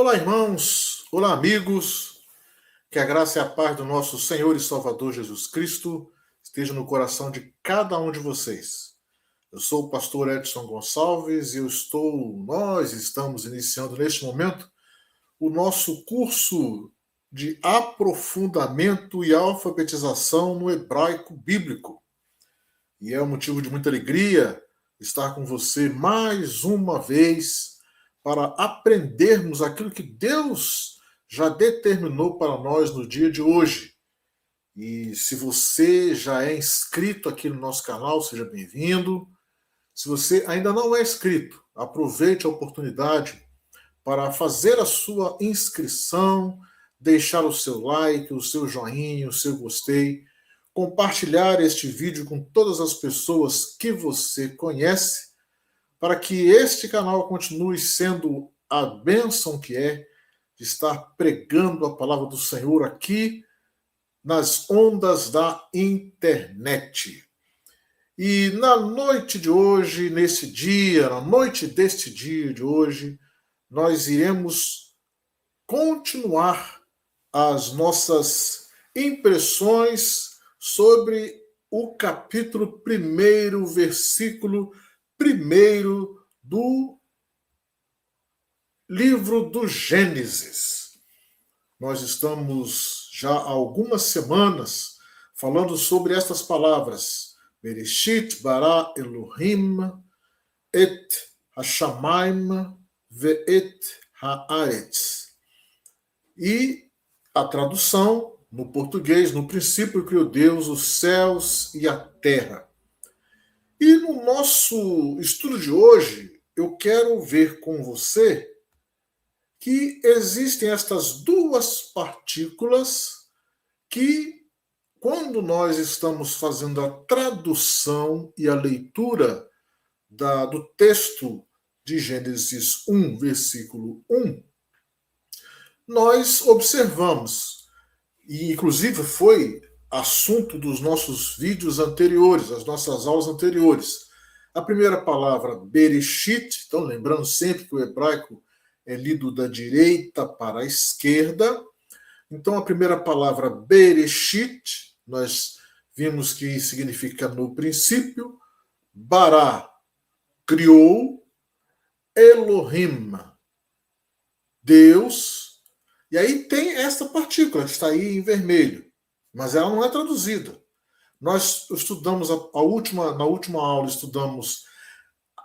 Olá, irmãos. Olá, amigos. Que a graça e a paz do nosso Senhor e Salvador Jesus Cristo esteja no coração de cada um de vocês. Eu sou o pastor Edson Gonçalves e nós estamos iniciando neste momento o nosso curso de aprofundamento e alfabetização no hebraico bíblico. E é um motivo de muita alegria estar com você mais uma vez para aprendermos aquilo que Deus já determinou para nós no dia de hoje. E se você já é inscrito aqui no nosso canal, seja bem-vindo. Se você ainda não é inscrito, aproveite a oportunidade para fazer a sua inscrição, deixar o seu like, o seu joinha, o seu gostei, compartilhar este vídeo com todas as pessoas que você conhece, para que este canal continue sendo a bênção que é de estar pregando a palavra do Senhor aqui nas ondas da internet. E na noite de hoje, na noite deste dia de hoje, nós iremos continuar as nossas impressões sobre o capítulo 1, versículo 1 do livro do Gênesis. Nós estamos já há algumas semanas falando sobre estas palavras: Bereshit bara Elohim et hashamayim ve'et haaretz. E a tradução no português: no princípio criou Deus os céus e a terra. E no nosso estudo de hoje, eu quero ver com você que existem estas duas partículas que, quando nós estamos fazendo a tradução e a leitura do texto de Gênesis 1, versículo 1, nós observamos, e inclusive foi assunto dos nossos vídeos anteriores, das nossas aulas anteriores. A primeira palavra, Bereshit, então lembrando sempre que o hebraico é lido da direita para a esquerda. Então a primeira palavra, Bereshit, nós vimos que significa no princípio, Bará, criou, Elohim, Deus, e aí tem essa partícula que está aí em vermelho, mas ela não é traduzida. Nós estudamos na última aula, estudamos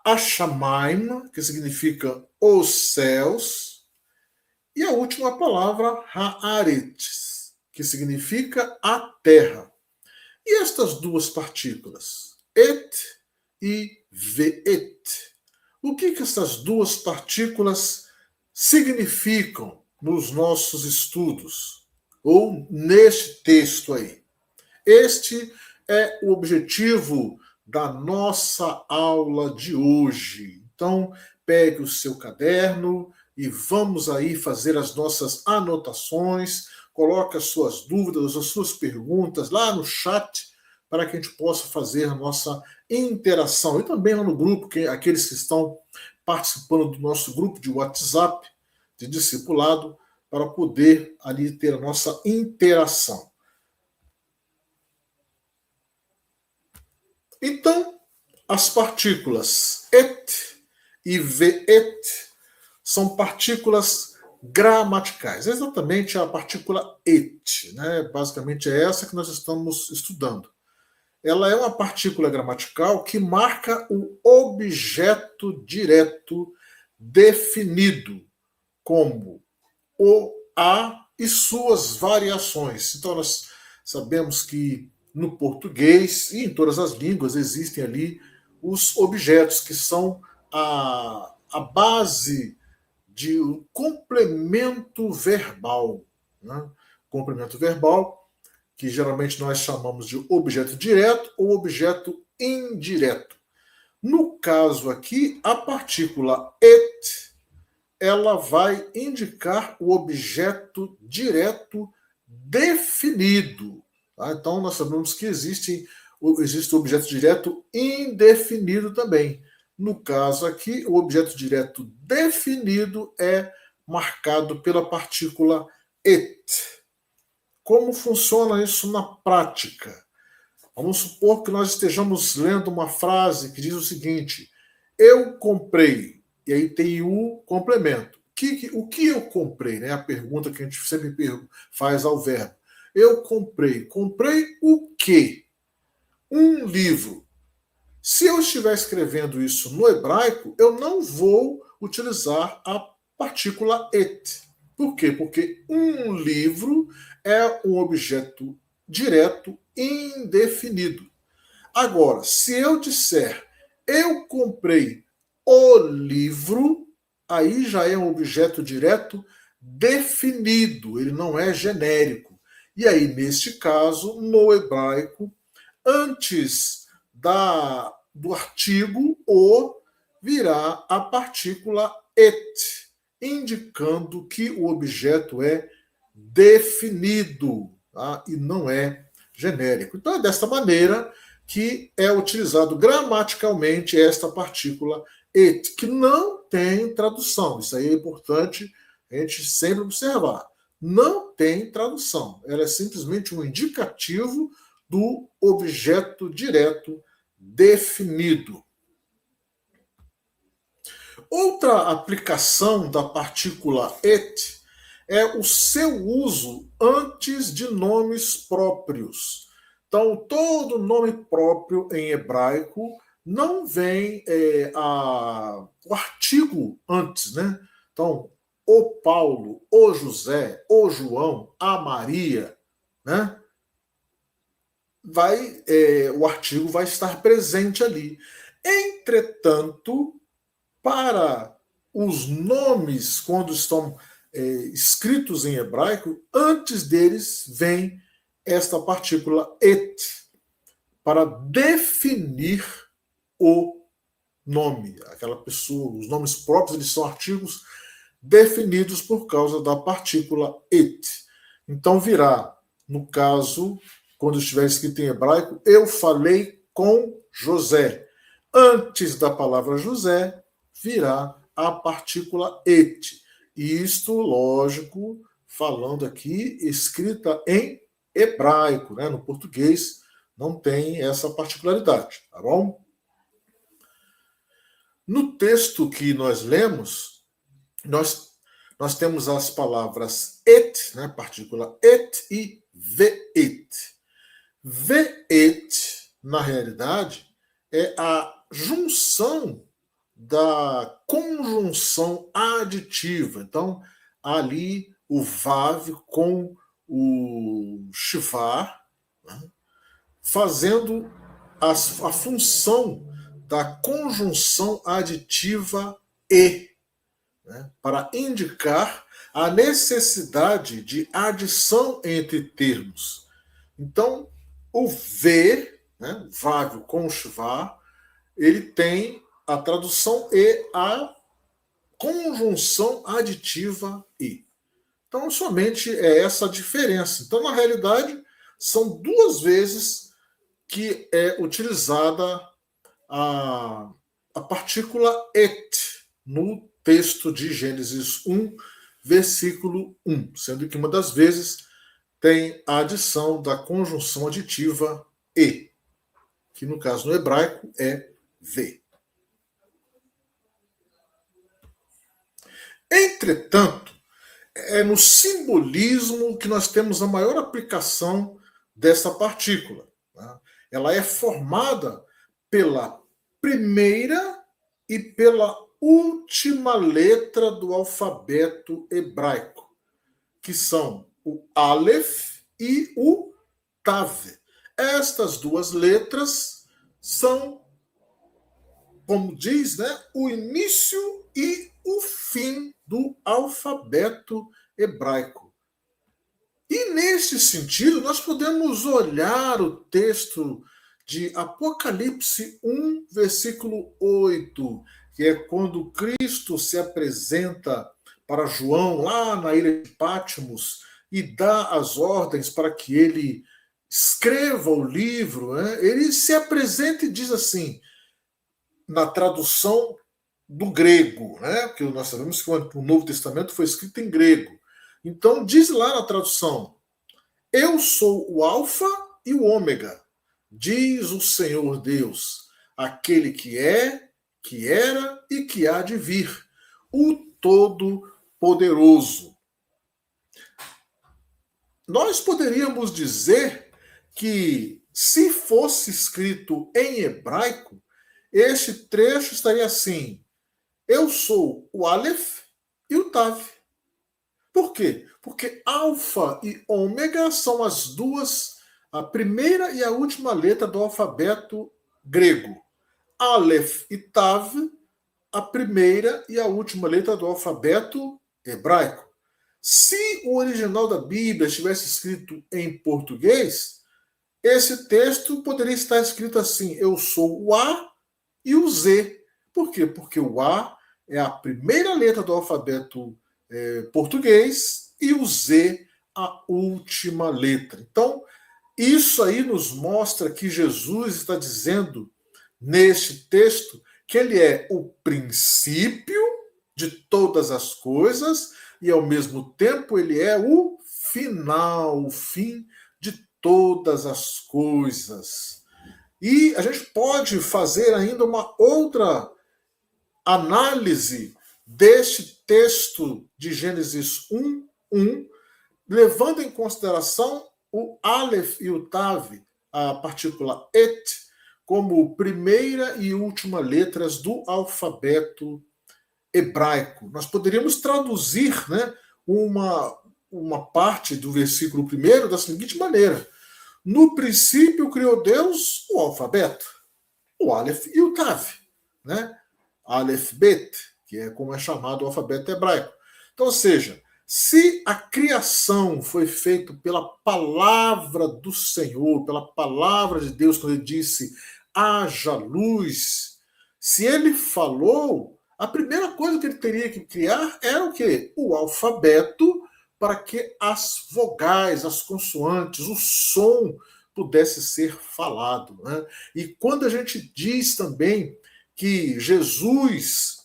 Hashamayim, que significa os céus, e a última palavra, Haaretz, que significa a terra. E estas duas partículas, et e ve'et, o que essas duas partículas significam nos nossos estudos, ou neste texto aí? Este é o objetivo da nossa aula de hoje. Então, pegue o seu caderno e vamos aí fazer as nossas anotações, coloque as suas dúvidas, as suas perguntas lá no chat, para que a gente possa fazer a nossa interação. E também lá no grupo, aqueles que estão participando do nosso grupo de WhatsApp, de discipulado, para poder ali ter a nossa interação. Então, as partículas et e ve'et são partículas gramaticais. Exatamente a partícula et, né? Basicamente é essa que nós estamos estudando. Ela é uma partícula gramatical que marca o objeto direto definido, como o a e suas variações. Então, nós sabemos que no português e em todas as línguas existem ali os objetos que são a base de um complemento verbal. Né? Complemento verbal, que geralmente nós chamamos de objeto direto ou objeto indireto. No caso aqui, a partícula et, ela vai indicar o objeto direto definido. Tá? Então, nós sabemos que existe o objeto direto indefinido também. No caso aqui, o objeto direto definido é marcado pela partícula et. Como funciona isso na prática? Vamos supor que nós estejamos lendo uma frase que diz o seguinte: eu comprei, e aí tem o complemento. O que eu comprei? Né? A pergunta que a gente sempre faz ao verbo. Eu comprei. Comprei o quê? Um livro. Se eu estiver escrevendo isso no hebraico, eu não vou utilizar a partícula et. Por quê? Porque um livro é um objeto direto indefinido. Agora, se eu disser eu comprei o livro, aí já é um objeto direto definido, ele não é genérico. E aí, neste caso, no hebraico, antes do artigo o virá a partícula et, indicando que o objeto é definido, tá? E não é genérico. Então é desta maneira que é utilizado gramaticalmente esta partícula et, que não tem tradução. Isso aí é importante a gente sempre observar. Não tem tradução. Ela é simplesmente um indicativo do objeto direto definido. Outra aplicação da partícula et é o seu uso antes de nomes próprios. Então, todo nome próprio em hebraico não vem o artigo antes, né? Então, o Paulo, o José, o João, a Maria, né? O artigo vai estar presente ali. Entretanto, para os nomes, quando estão escritos em hebraico, antes deles vem esta partícula et, para definir o nome. Aquela pessoa, os nomes próprios, eles são artigos definidos por causa da partícula et. Então virá, no caso, quando estiver escrito em hebraico, eu falei com José. Antes da palavra José, virá a partícula et. Isto, lógico, falando aqui, escrita em hebraico, né? No português não tem essa particularidade, tá bom? No texto que nós lemos, nós temos as palavras et, né? Partícula et e ve'et. Ve'et, na realidade, é a junção da conjunção aditiva. Então, ali o vav com o shivar, né, fazendo a função da conjunção aditiva e, né, para indicar a necessidade de adição entre termos. Então, o V, né, vav com shivar, ele tem a tradução e a conjunção aditiva e. Então, somente é essa a diferença. Então, na realidade, são duas vezes que é utilizada a partícula et no texto de Gênesis 1, versículo 1, sendo que uma das vezes tem a adição da conjunção aditiva e, que no caso no hebraico é V. Entretanto, é no simbolismo que nós temos a maior aplicação dessa partícula. Tá? Ela é formada pela primeira e pela última letra do alfabeto hebraico, que são o Aleph e o Tav. Estas duas letras são, como diz, né, o início e o fim do alfabeto hebraico. E nesse sentido, nós podemos olhar o texto de Apocalipse 1, versículo 8, que é quando Cristo se apresenta para João lá na ilha de Patmos e dá as ordens para que ele escreva o livro, né? Ele se apresenta e diz assim, na tradução do grego, né? Porque nós sabemos que o Novo Testamento foi escrito em grego. Então, diz lá na tradução: eu sou o Alfa e o Ômega, diz o Senhor Deus, aquele que é, que era e que há de vir, o Todo-Poderoso. Nós poderíamos dizer que, se fosse escrito em hebraico, este trecho estaria assim: eu sou o Aleph e o Tav. Por quê? Porque alfa e ômega são as duas, a primeira e a última letra do alfabeto grego. Aleph e Tav, a primeira e a última letra do alfabeto hebraico. Se o original da Bíblia estivesse escrito em português, esse texto poderia estar escrito assim: eu sou o A e o Z. Por quê? Porque o A é a primeira letra do alfabeto português e o Z a última letra. Então, isso aí nos mostra que Jesus está dizendo neste texto que ele é o princípio de todas as coisas e, ao mesmo tempo, ele é o final, o fim de todas as coisas. E a gente pode fazer ainda uma outra análise deste texto de Gênesis 1:1, levando em consideração o Aleph e o Tav, a partícula et, como primeira e última letras do alfabeto hebraico. Nós poderíamos traduzir, né, uma parte do versículo primeiro da seguinte maneira: no princípio criou Deus o alfabeto, o Aleph e o Tav, né? Aleph Bet, que é como é chamado o alfabeto hebraico. Então, ou seja, se a criação foi feita pela palavra do Senhor, pela palavra de Deus, quando ele disse haja luz, se ele falou, a primeira coisa que ele teria que criar era o quê? O alfabeto, para que as vogais, as consoantes, o som pudesse ser falado, né? E quando a gente diz também que Jesus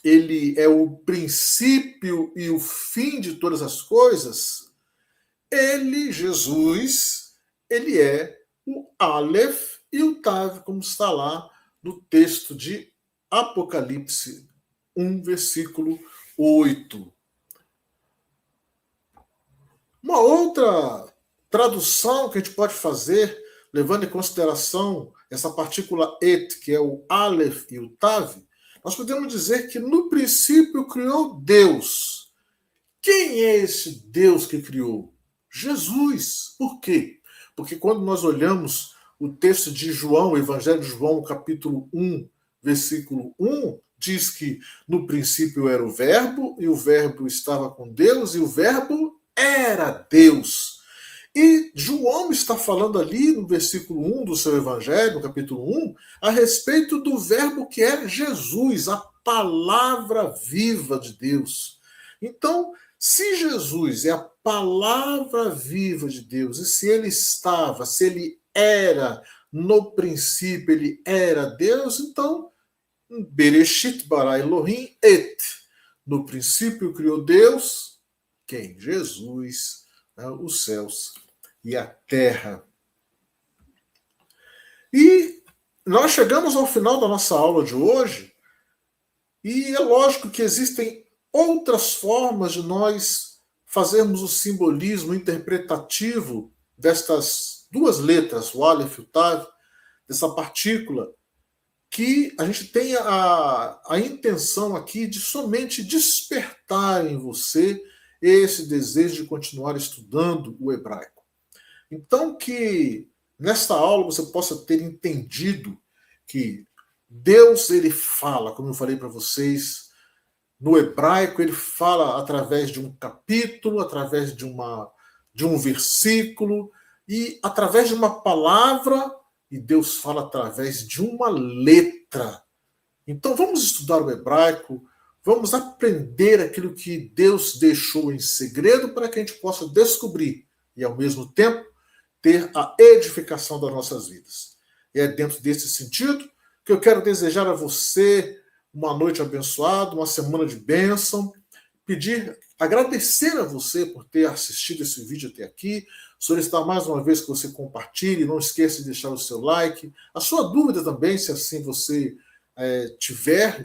ele é o princípio e o fim de todas as coisas, ele, Jesus, ele é o Aleph e o Tav, como está lá no texto de Apocalipse 1, versículo 8. Uma outra tradução que a gente pode fazer, levando em consideração essa partícula et, que é o Aleph e o Tav, nós podemos dizer que no princípio criou Deus. Quem é esse Deus que criou? Jesus. Por quê? Porque quando nós olhamos o texto de João, o Evangelho de João, capítulo 1, versículo 1, diz que no princípio era o Verbo, e o Verbo estava com Deus, e o Verbo era Deus. E João está falando ali no versículo 1 do seu Evangelho, no capítulo 1, a respeito do Verbo que é Jesus, a palavra viva de Deus. Então, se Jesus é a palavra viva de Deus, e se ele estava, se ele era, no princípio ele era Deus, então, Bereshit bara Elohim et. No princípio criou Deus, quem? Jesus, né, os céus e a terra. E nós chegamos ao final da nossa aula de hoje, e é lógico que existem outras formas de nós fazermos o simbolismo interpretativo destas duas letras, o Aleph e o Tav, dessa partícula, que a gente tem a intenção aqui de somente despertar em você esse desejo de continuar estudando o hebraico. Então, que nesta aula você possa ter entendido que Deus, ele fala, como eu falei para vocês, no hebraico ele fala através de um capítulo, através de um versículo e através de uma palavra, e Deus fala através de uma letra. Então vamos estudar o hebraico, vamos aprender aquilo que Deus deixou em segredo para que a gente possa descobrir e, ao mesmo tempo, ter a edificação das nossas vidas. E é dentro desse sentido que eu quero desejar a você uma noite abençoada, uma semana de bênção. Agradecer a você por ter assistido esse vídeo até aqui, solicitar mais uma vez que você compartilhe, não esqueça de deixar o seu like, a sua dúvida também, se assim você tiver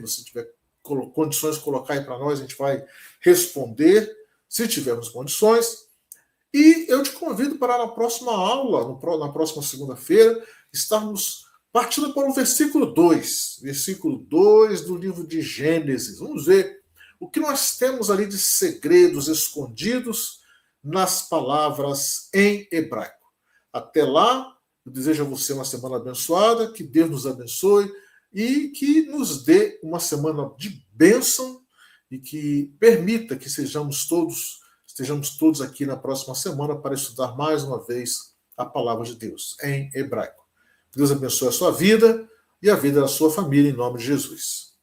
condições de colocar aí para nós, a gente vai responder, se tivermos condições. E eu te convido para na próxima aula, na próxima segunda-feira, estarmos partindo para o versículo 2 do livro de Gênesis. Vamos ver o que nós temos ali de segredos escondidos nas palavras em hebraico. Até lá, eu desejo a você uma semana abençoada, que Deus nos abençoe e que nos dê uma semana de bênção e que permita que estejamos todos aqui na próxima semana para estudar mais uma vez a palavra de Deus em hebraico. Deus abençoe a sua vida e a vida da sua família, em nome de Jesus.